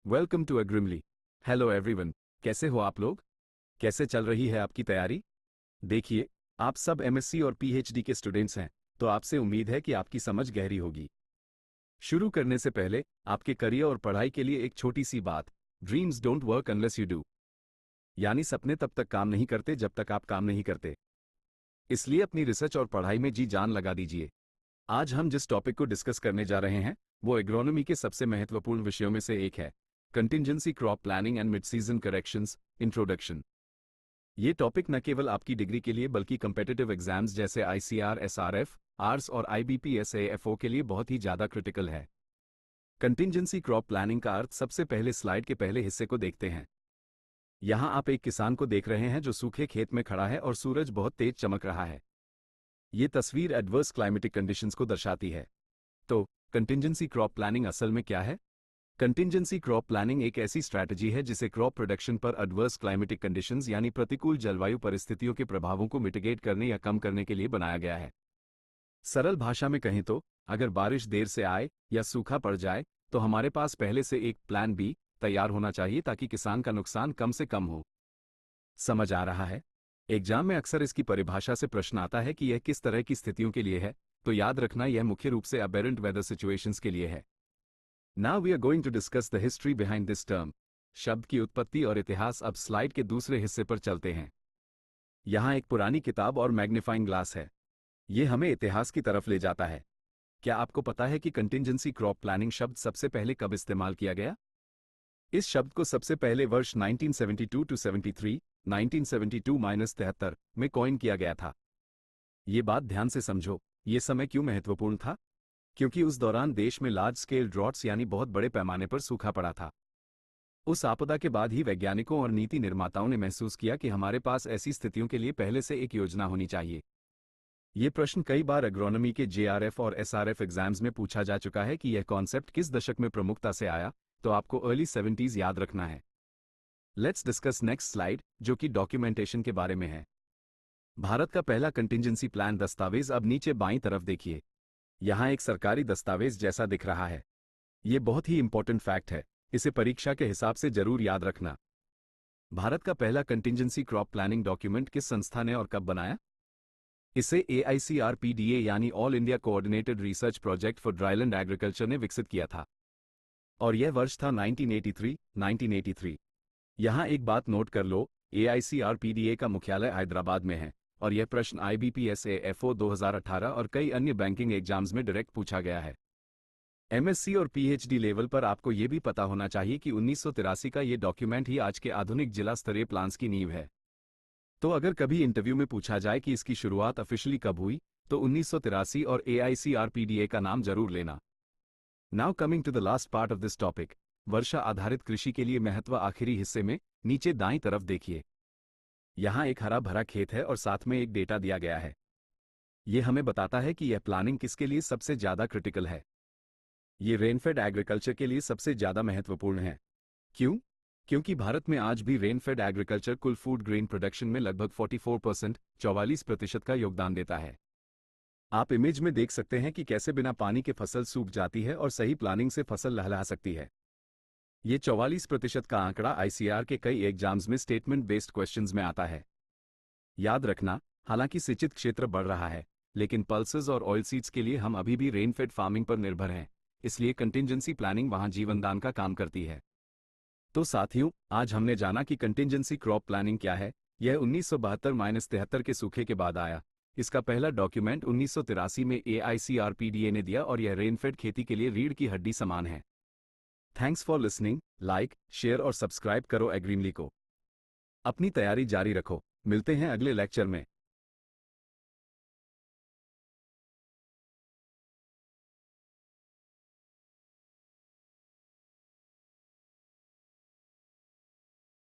Welcome to Agrimly. Hello everyone, कैसे हो आप लोग? कैसे चल रही है आपकी तैयारी? देखिए, आप सब एमएससी और पीएचडी के स्टूडेंट्स हैं, तो आपसे उम्मीद है कि आपकी समझ गहरी होगी। शुरू करने से पहले आपके करियर और पढ़ाई के लिए एक छोटी सी बात। Dreams don't work unless you do. यानी सपने तब तक काम नहीं करते जब तक आप काम नहीं करते। इसलिए अपनी रिसर्च और पढ़ाई में जी जान लगा दीजिए। आज हम जिस टॉपिक को डिस्कस करने जा रहे हैं वो एग्रोनॉमी के सबसे महत्वपूर्ण विषयों में से एक है, contingency crop planning and mid season corrections introduction. ये टॉपिक न केवल आपकी डिग्री के लिए बल्कि कम्पिटिटिव एग्जाम्स जैसे आईसीआर, एसआरएफ, आर्स और आईबीपीएसएएफओ के लिए बहुत ही ज़्यादा क्रिटिकल है। कंटिंजेंसी क्रॉप प्लानिंग का अर्थ सबसे पहले स्लाइड के पहले हिस्से को देखते हैं। यहाँ आप एक किसान को देख रहे हैं जो सूखे खेत में खड़ा है और सूरज बहुत तेज चमक रहा है। ये तस्वीर एडवर्स क्लाइमेटिक कंडीशंस को दर्शाती है। तो कंटिंजेंसी क्रॉप प्लानिंग असल में क्या है? कंटिंजेंसी क्रॉप प्लानिंग एक ऐसी स्ट्रैटेजी है जिसे क्रॉप प्रोडक्शन पर एडवर्स क्लाइमेटिक कंडीशंस यानी प्रतिकूल जलवायु परिस्थितियों के प्रभावों को मिटिगेट करने या कम करने के लिए बनाया गया है। सरल भाषा में कहें तो अगर बारिश देर से आए या सूखा पड़ जाए तो हमारे पास पहले से एक प्लान बी तैयार होना चाहिए ताकि किसान का नुकसान कम से कम हो। समझ आ रहा है? एग्जाम में अक्सर इसकी परिभाषा से प्रश्न आता है कि यह किस तरह की स्थितियों के लिए है, तो याद रखना यह मुख्य रूप से अबेरेंट वेदर सिचुएशंस के लिए है। Now we are going to discuss the history behind this term. शब्द की उत्पत्ति और इतिहास। अब स्लाइड के दूसरे हिस्से पर चलते हैं। यहाँ एक पुरानी किताब और मैग्नीफाइंग ग्लास है। ये हमें इतिहास की तरफ ले जाता है। क्या आपको पता है कि कंटिंजेंसी क्रॉप प्लानिंग शब्द सबसे पहले कब इस्तेमाल किया गया? इस शब्द को सबसे पहले वर्ष 1972 to 1972 में कॉइन किया गया था। ये बात ध्यान से समझो, ये समय क्यों महत्वपूर्ण था? क्योंकि उस दौरान देश में लार्ज स्केल ड्रॉट्स यानी बहुत बड़े पैमाने पर सूखा पड़ा था। उस आपदा के बाद ही वैज्ञानिकों और नीति निर्माताओं ने महसूस किया कि हमारे पास ऐसी स्थितियों के लिए पहले से एक योजना होनी चाहिए। ये प्रश्न कई बार एग्रोनॉमी के जेआरएफ और एसआरएफ एग्जाम्स में पूछा जा चुका है कि यह कॉन्सेप्ट किस दशक में प्रमुखता से आया, तो आपको अर्ली 70s याद रखना है। लेट्स डिस्कस नेक्स्ट स्लाइड, जो कि डॉक्यूमेंटेशन के बारे में है। भारत का पहला कंटिंजेंसी प्लान दस्तावेज अब नीचे बाईं तरफ देखिए। यहाँ एक सरकारी दस्तावेज जैसा दिख रहा है। ये बहुत ही इंपॉर्टेंट फैक्ट है, इसे परीक्षा के हिसाब से जरूर याद रखना। भारत का पहला कंटिंजेंसी क्रॉप प्लानिंग डॉक्यूमेंट किस संस्था ने और कब बनाया? इसे AICRPDA यानी all India coordinated research project for dryland agriculture ने विकसित किया था और यह वर्ष था 1983। यहाँ एक बात नोट कर लो, AICRPDA का मुख्यालय हैदराबाद में है और यह प्रश्न IBPSAFO 2018 और कई अन्य बैंकिंग एग्जाम्स में डायरेक्ट पूछा गया है। MSc और PhD लेवल पर आपको ये भी पता होना चाहिए कि 1983 का ये डॉक्यूमेंट ही आज के आधुनिक जिला स्तरीय प्लान्स की नींव है। तो अगर कभी इंटरव्यू में पूछा जाए कि इसकी शुरुआत ऑफिशियली कब हुई, तो 1983 और AICRPDA का नाम जरूर लेना। Now coming to the last part of this topic, वर्षा आधारित कृषि के लिए महत्व। आखिरी हिस्से में नीचे दाईं तरफ देखिए। यहाँ एक हरा भरा खेत है और साथ में एक डेटा दिया गया है। ये हमें बताता है कि यह प्लानिंग किसके लिए सबसे ज्यादा क्रिटिकल है। ये रेनफेड एग्रीकल्चर के लिए सबसे ज्यादा महत्वपूर्ण है। क्यों? क्योंकि भारत में आज भी रेनफेड एग्रीकल्चर कुल फूड ग्रेन प्रोडक्शन में लगभग 44% 44% का योगदान देता है। आप इमेज में देख सकते हैं कि कैसे बिना पानी के फसल सूख जाती है और सही प्लानिंग से फसल लहलहा सकती है। ये 44% का आंकड़ा आईसीआर के कई एग्जाम्स में स्टेटमेंट बेस्ड क्वेश्चंस में आता है। याद रखना, हालांकि सिंचित क्षेत्र बढ़ रहा है, लेकिन पल्सेस और ऑयलसीड्स के लिए हम अभी भी रेनफेड फार्मिंग पर निर्भर हैं, इसलिए कंटिंजेंसी प्लानिंग वहां जीवनदान का काम करती है। तो साथियों, आज हमने जाना कि कंटिंजेंसी क्रॉप प्लानिंग क्या है। यह 1972-73 के सूखे के बाद आया। इसका पहला डॉक्यूमेंट 1983 में AICRPDA ने दिया और यह रेनफेड खेती के लिए रीढ़ की हड्डी समान है। Thanks for listening. Like, share और सब्सक्राइब करो एग्रीमली को। अपनी तैयारी जारी रखो। मिलते हैं अगले लेक्चर में।